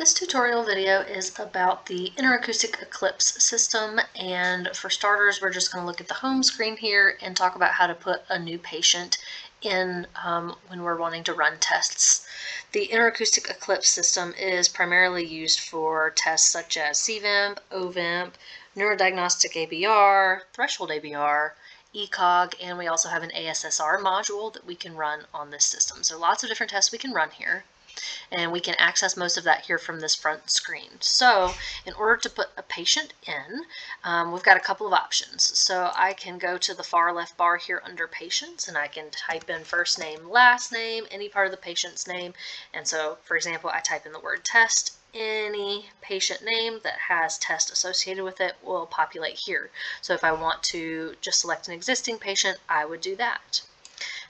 This tutorial video is about the Interacoustic Eclipse system, and for starters we're just going to look at the home screen here and talk about how to put a new patient in when we're wanting to run tests. The Interacoustic Eclipse system is primarily used for tests such as CVIMP, OVIMP, Neurodiagnostic ABR, Threshold ABR, ECOG, and we also have an ASSR module that we can run on this system. So lots of different tests we can run here. And we can access most of that here from this front screen. So in order to put a patient in, we've got a couple of options. So I can go to the far left bar here under patients, and I can type in first name, last name, any part of the patient's name. And so, for example, I type in the word test. Any patient name that has test associated with it will populate here. So if I want to just select an existing patient, I would do that.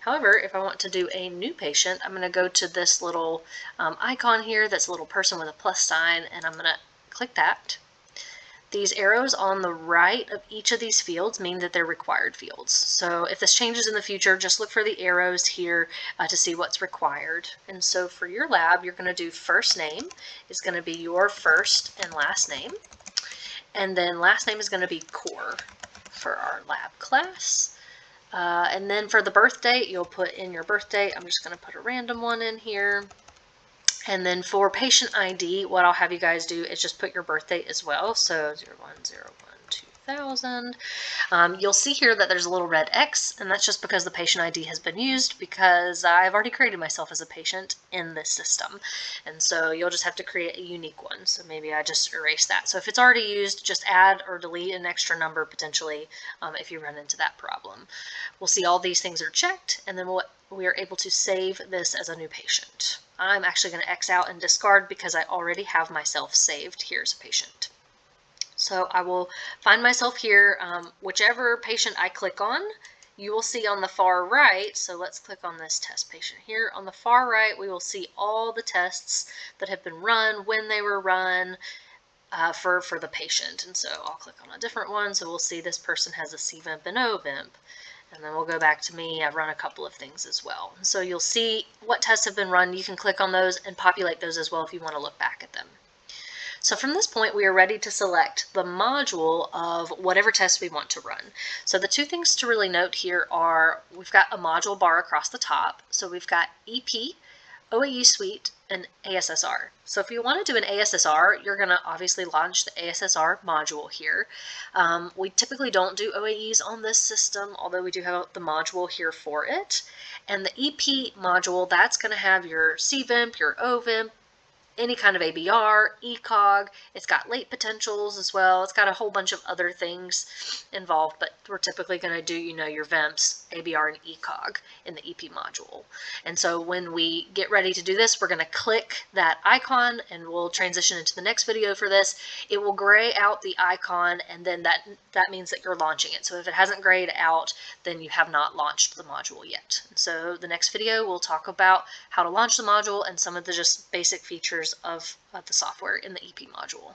However, if I want to do a new patient, I'm going to go to this little icon here that's a little person with a plus sign, and I'm going to click that. These arrows on the right of each of these fields mean that they're required fields. So if this changes in the future, just look for the arrows here to see what's required. And so for your lab, you're going to do first name is going to be your first and last name. And then last name is going to be core for our lab class. And then for the birth date, you'll put in your birth date. I'm just going to put a random one in here. And then for patient ID, what I'll have you guys do is just put your birth date as well. So 01/01/2000. You'll see here that there's a little red X, and that's just because the patient ID has been used because I've already created myself as a patient in this system. And so you'll just have to create a unique one. So maybe I just erase that. So if it's already used, just add or delete an extra number potentially if you run into that problem. We'll see all these things are checked, and then we are able to save this as a new patient. I'm actually going to X out and discard because I already have myself saved here as a patient. So I will find myself here, whichever patient I click on, you will see on the far right, so let's click on this test patient here. On the far right, we will see all the tests that have been run, when they were run, for the patient. And so I'll click on a different one, so we'll see this person has a CVIMP and OVIMP. And then we'll go back to me. I've run a couple of things as well. So you'll see what tests have been run. You can click on those and populate those as well if you want to look back at them. So from this point, we are ready to select the module of whatever test we want to run. So the two things to really note here are we've got a module bar across the top. So we've got EP, OAE Suite, and ASSR. So if you want to do an ASSR, you're going to obviously launch the ASSR module here. We typically don't do OAEs on this system, although we do have the module here for it. And the EP module, that's going to have your CVIMP, your OVIMP, any kind of ABR, ECOG. It's got late potentials as well. It's got a whole bunch of other things involved, but we're typically going to do, your VIMPs, ABR, and ECOG in the EP module. And so when we get ready to do this, we're going to click that icon, and we'll transition into the next video for this. It will gray out the icon, and then that means that you're launching it. So if it hasn't grayed out, then you have not launched the module yet. So the next video, we'll talk about how to launch the module and some of the just basic features of the software in the EP module.